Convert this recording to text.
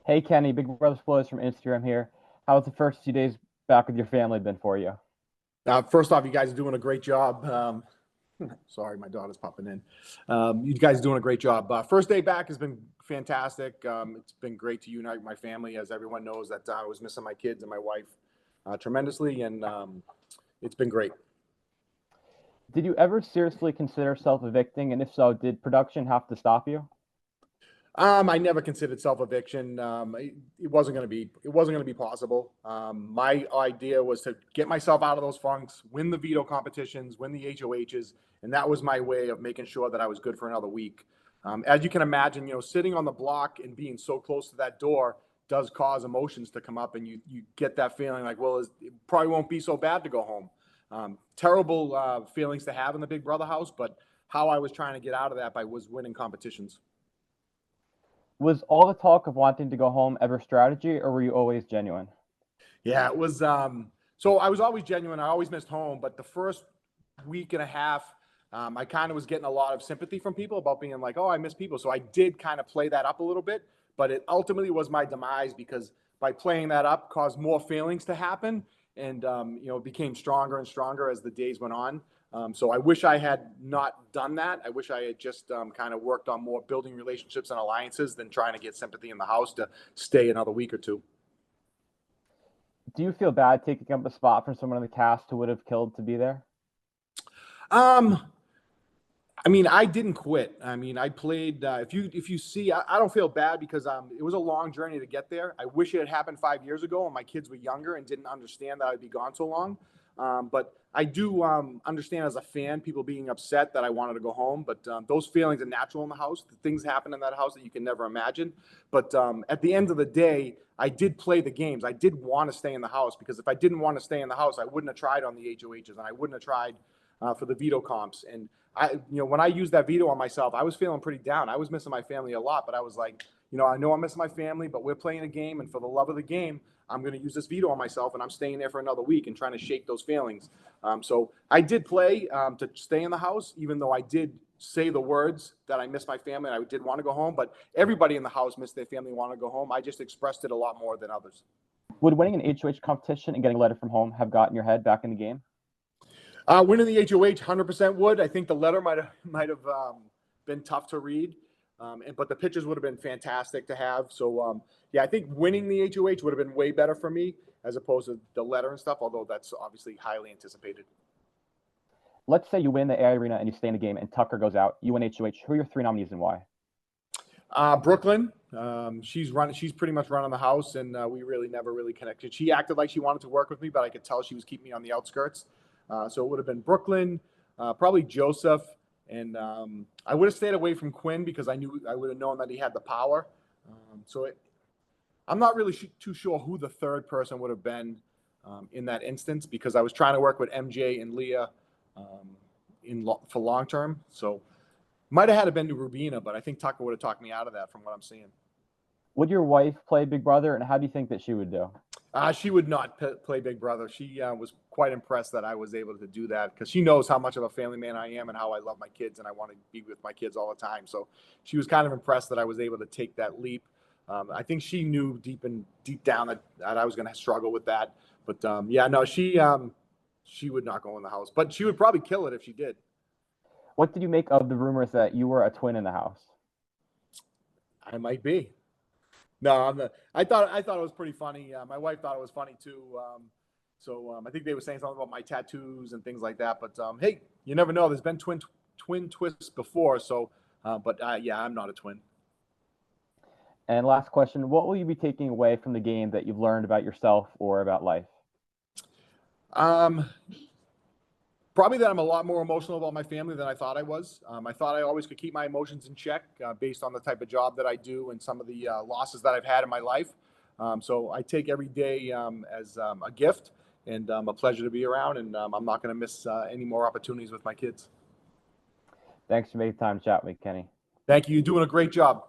Hey Kenny, Big Brother Spoilers from Instagram here. How's the first few days back with your family been for you? First off, you guys are doing a great job. Sorry, my daughter's popping in. You guys are doing a great job. First day back has been fantastic. It's been great to unite my family. As everyone knows, that I was missing my kids and my wife tremendously, and it's been great. Did you ever seriously consider self-evicting, and if so, did production have to stop you? I never considered self-eviction. It wasn't going to be. It wasn't going to be possible. My idea was to get myself out of those funks, win the veto competitions, win the HOHs, and that was my way of making sure that I was good for another week. As you can imagine, sitting on the block and being so close to that door does cause emotions to come up, and you get that feeling like, well, it probably won't be so bad to go home. Terrible feelings to have in the Big Brother house, but how I was trying to get out of that was winning competitions. Was all the talk of wanting to go home ever strategy, or were you always genuine? Yeah, it was. So I was always genuine. I always missed home, but the first week and a half, I kind of was getting a lot of sympathy from people about being like, "Oh, I miss people." So I did kind of play that up a little bit, but it ultimately was my demise because by playing that up, caused more feelings to happen, and it became stronger and stronger as the days went on. So I wish I had not done that. I wish I had just kind of worked on more building relationships and alliances than trying to get sympathy in the house to stay another week or two. Do you feel bad taking up a spot from someone in the cast who would have killed to be there? Um, I mean, I didn't quit. I mean, I played. If you see, I don't feel bad because it was a long journey to get there. I wish it had happened 5 years ago when my kids were younger and didn't understand that I'd be gone so long. But I do understand as a fan people being upset that I wanted to go home. But those feelings are natural in the house. Things happen in that house that you can never imagine. But at the end of the day, I did play the games. I did want to stay in the house because if I didn't want to stay in the house, I wouldn't have tried on the HOHs and I wouldn't have tried for the veto comps. And when I used that veto on myself, I was feeling pretty down. I was missing my family a lot, but I was like, I know I'm missing my family, but we're playing a game, and for the love of the game, I'm going to use this veto on myself, and I'm staying there for another week and trying to shake those feelings. So I did play to stay in the house, even though I did say the words that I miss my family and I did want to go home. But everybody in the house missed their family and wanted to go home. I just expressed it a lot more than others. Would winning an HOH competition and getting a letter from home have gotten your head back in the game? Winning the HOH, 100% would. I think the letter might have been tough to read, but the pictures would have been fantastic to have. So yeah, I think winning the HOH would have been way better for me as opposed to the letter and stuff. Although that's obviously highly anticipated. Let's say you win the AI Arena and you stay in the game, and Tucker goes out. You win HOH. Who are your three nominees and why? Brooklyn. She's pretty much running the house, and we really never really connected. She acted like she wanted to work with me, but I could tell she was keeping me on the outskirts. So it would have been Brooklyn, probably Joseph, and I would have stayed away from Quinn because I knew I would have known that he had the power. I'm not really too sure who the third person would have been in that instance because I was trying to work with MJ and Leah for long term. So might have had to been to Rubina, but I think Tucker would have talked me out of that from what I'm seeing. Would your wife play Big Brother, and how do you think that she would do? She would not play Big Brother. She was quite impressed that I was able to do that because she knows how much of a family man I am and how I love my kids and I want to be with my kids all the time. So she was kind of impressed that I was able to take that leap. I think she knew deep down that I was going to struggle with that. But yeah, no, she would not go in the house, but she would probably kill it if she did. What did you make of the rumors that you were a twin in the house? I might be. No, I thought it was pretty funny. My wife thought it was funny too. So I think they were saying something about my tattoos and things like that. But hey, you never know. There's been twin twists before. So, but yeah, I'm not a twin. And last question: what will you be taking away from the game that you've learned about yourself or about life? Probably that I'm a lot more emotional about my family than I thought I was. I thought I always could keep my emotions in check based on the type of job that I do and some of the losses that I've had in my life. So I take every day as a gift and a pleasure to be around. And I'm not going to miss any more opportunities with my kids. Thanks for making time to chat with me, Kenny. Thank you. You're doing a great job.